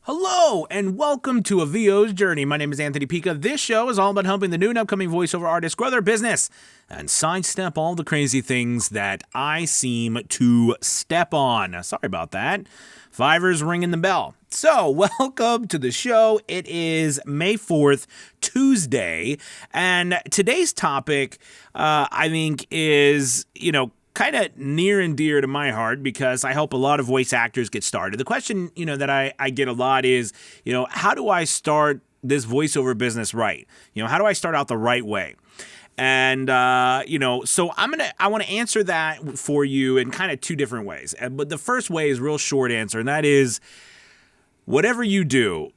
Hello and welcome to A VO's Journey. My name is Anthony Pica. This show is all about helping the new and upcoming voiceover artists grow their business and sidestep all the crazy things that I seem to step on. Sorry about that. Fiverr's ringing the bell. So, welcome to the show. It is May 4th, Tuesday, and today's topic, I think, is, kind of near and dear to my heart because I help a lot of voice actors get started. The question, that I get a lot is, how do I start this voiceover business right? How do I start out the right way? And, so I want to answer that for you in kind of two different ways. But the first way is real short answer, and that is whatever you do,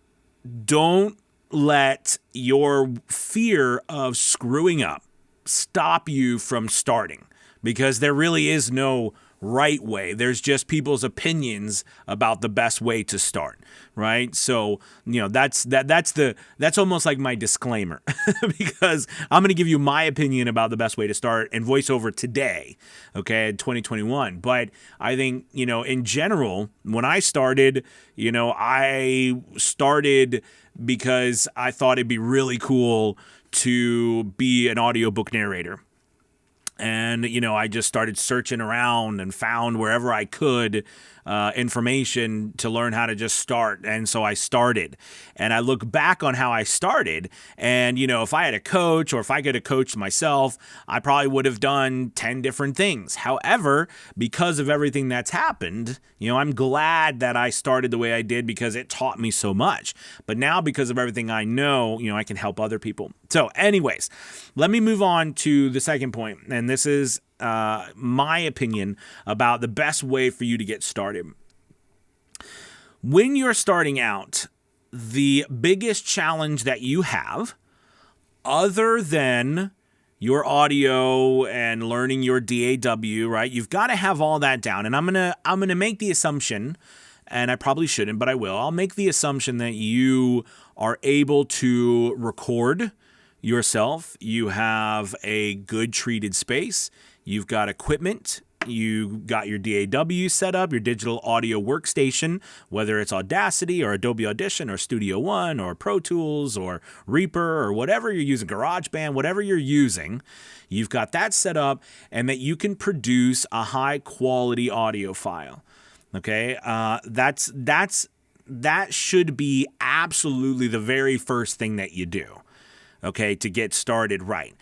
don't let your fear of screwing up stop you from starting. Because there really is no right way. There's just people's opinions about the best way to start, right? So, that's almost like my disclaimer because I'm going to give you my opinion about the best way to start in voiceover today, okay, in 2021. But I think, in general, when I started, I started because I thought it'd be really cool to be an audiobook narrator. And, I just started searching around and found wherever I could information to learn how to just start. And so I started. And I look back on how I started. And, if I had a coach or if I could have coached myself, I probably would have done 10 different things. However, because of everything that's happened, I'm glad that I started the way I did because it taught me so much. But now because of everything I know, I can help other people. So anyways, let me move on to the second point. And this is my opinion about the best way for you to get started. When you're starting out, the biggest challenge that you have, other than your audio and learning your DAW, right? You've got to have all that down. And I'm gonna make the assumption, and I probably shouldn't, but I will. I'll make the assumption that you are able to record yourself. You have a good treated space. You've got equipment. You got your DAW set up, your digital audio workstation, whether it's Audacity or Adobe Audition or Studio One or Pro Tools or Reaper or whatever you're using, GarageBand, whatever you're using, you've got that set up and that you can produce a high quality audio file. Okay, that should be absolutely the very first thing that you do, okay, to get started right.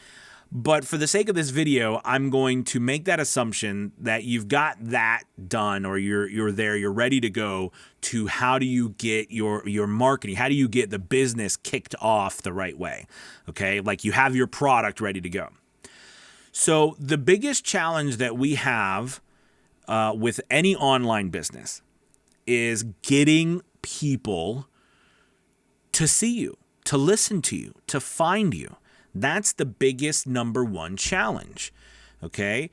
But for the sake of this video, I'm going to make that assumption that you've got that done or you're there, you're ready to go to how do you get your marketing, how do you get the business kicked off the right way, okay? Like you have your product ready to go. So the biggest challenge that we have with any online business is getting people to see you, to listen to you, to find you. That's the biggest number one challenge, okay?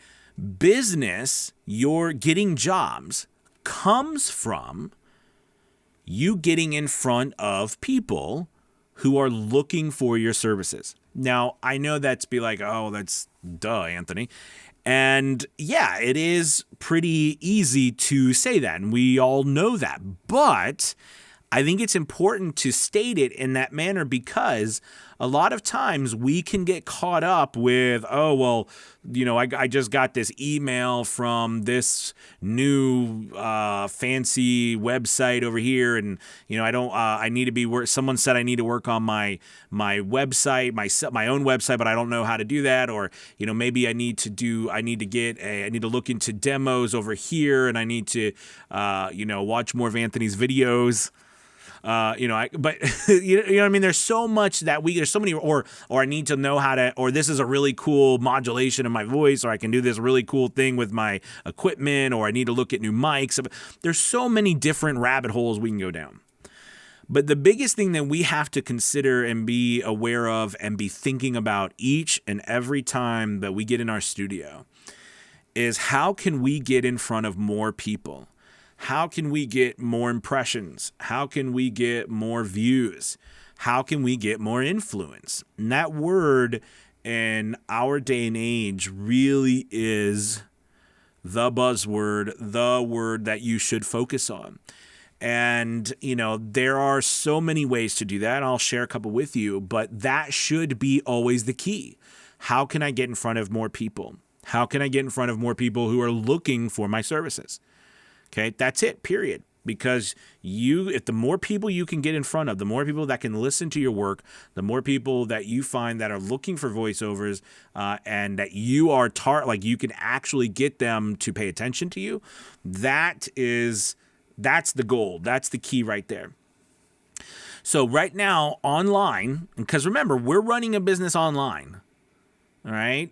Business, your getting jobs, comes from you getting in front of people who are looking for your services. Now, I know that's be like, oh, that's duh, Anthony. And yeah, it is pretty easy to say that, and we all know that. But I think it's important to state it in that manner because a lot of times we can get caught up with, oh, well, I just got this email from this new fancy website over here, and I need to be someone said I need to work on my website, my own website, but I don't know how to do that, or maybe I need to look into demos over here, and I need to watch more of Anthony's videos. But you know what I mean? There's so much there's so many, or I need to know how to, or this is a really cool modulation of my voice, or I can do this really cool thing with my equipment, or I need to look at new mics. There's so many different rabbit holes we can go down. But the biggest thing that we have to consider and be aware of and be thinking about each and every time that we get in our studio is how can we get in front of more people? How can we get more impressions? How can we get more views? How can we get more influence? And that word in our day and age really is the buzzword, the word that you should focus on. And, there are so many ways to do that. I'll share a couple with you, but that should be always the key. How can I get in front of more people? How can I get in front of more people who are looking for my services? Okay, that's it, period. Because if the more people you can get in front of, the more people that can listen to your work, the more people that you find that are looking for voiceovers, and that you are you can actually get them to pay attention to you. That's the goal. That's the key right there. So right now online, because remember, we're running a business online. All right.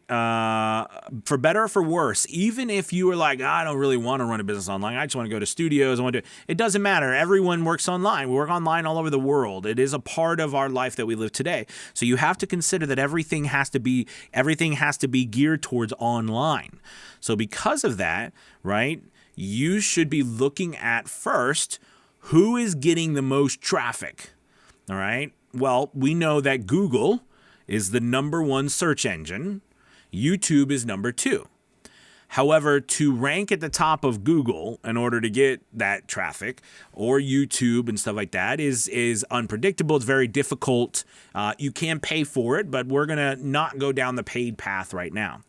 For better or for worse, even if you were like, I don't really want to run a business online. I just want to go to studios. It doesn't matter. Everyone works online. We work online all over the world. It is a part of our life that we live today. So you have to consider that everything has to be geared towards online. So because of that, right, you should be looking at first, who is getting the most traffic? All right. Well, we know that Google is the number one search engine. YouTube is number 2. However, to rank at the top of Google in order to get that traffic, or YouTube and stuff like that, is unpredictable. It's very difficult. You can pay for it, but we're going to not go down the paid path right now.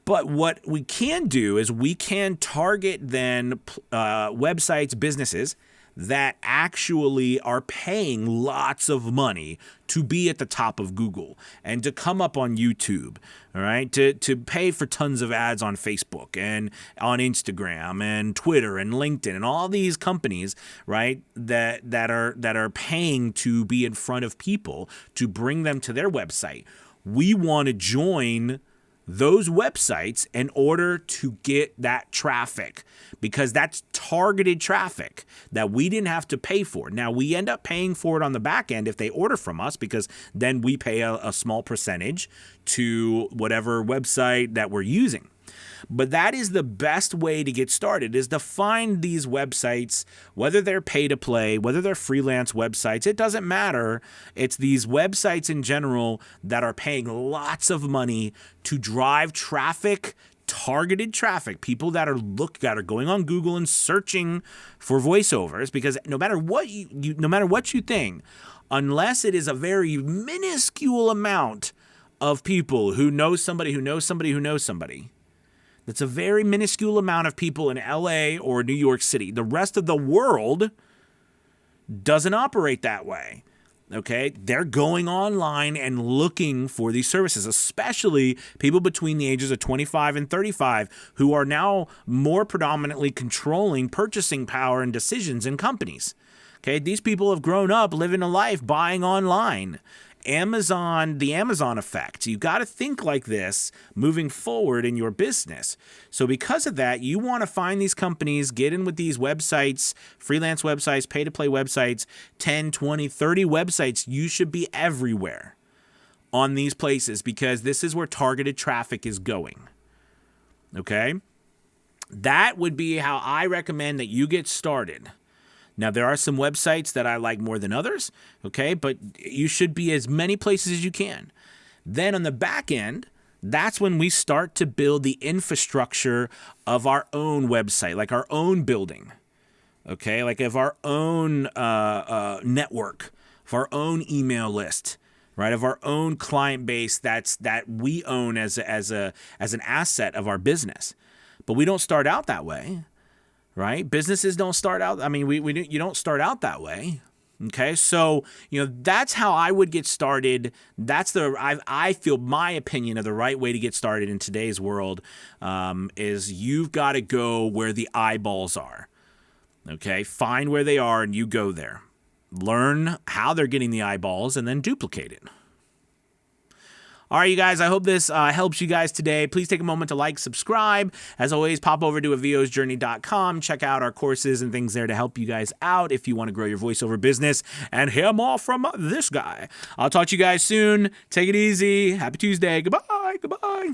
But what we can do is we can target then websites, businesses that actually are paying lots of money to be at the top of Google and to come up on YouTube, all right, to pay for tons of ads on Facebook and on Instagram and Twitter and LinkedIn and all these companies, right, that are paying to be in front of people to bring them to their website. We want to join those websites in order to get that traffic, because that's targeted traffic that we didn't have to pay for. Now, we end up paying for it on the back end if they order from us, because then we pay a small percentage to whatever website that we're using. But that is the best way to get started, is to find these websites, whether they're pay to play, whether they're freelance websites, it doesn't matter. It's these websites in general that are paying lots of money to drive traffic, targeted traffic, people that are going on Google and searching for voiceovers, because no matter what you think, unless it is a very minuscule amount of people who know somebody who knows somebody who knows somebody, that's a very minuscule amount of people in LA or New York City. The rest of the world doesn't operate that way. Okay, they're going online and looking for these services, especially people between the ages of 25 and 35 who are now more predominantly controlling purchasing power and decisions in companies. Okay, these people have grown up living a life buying online. The Amazon effect. You got to think like this moving forward in your business. So because of that, you want to find these companies, get in with these websites, freelance websites, pay-to-play websites, 10, 20, 30 websites. You should be everywhere on these places, because this is where targeted traffic is going. Okay? That would be how I recommend that you get started. Now, there are some websites that I like more than others, okay, but you should be as many places as you can. Then on the back end, that's when we start to build the infrastructure of our own website, like our own building, okay, like of our own network, of our own email list, right, of our own client base that we own as an asset of our business. But we don't start out that way. Right? Businesses don't start out. I mean, you don't start out that way. Okay. So, that's how I would get started. That's I feel my opinion of the right way to get started in today's world, is you've got to go where the eyeballs are. Okay. Find where they are and you go there. Learn how they're getting the eyeballs and then duplicate it. All right, you guys, I hope this helps you guys today. Please take a moment to like, subscribe. As always, pop over to aviosjourney.com. Check out our courses and things there to help you guys out if you want to grow your voiceover business and hear more from this guy. I'll talk to you guys soon. Take it easy. Happy Tuesday. Goodbye. Goodbye.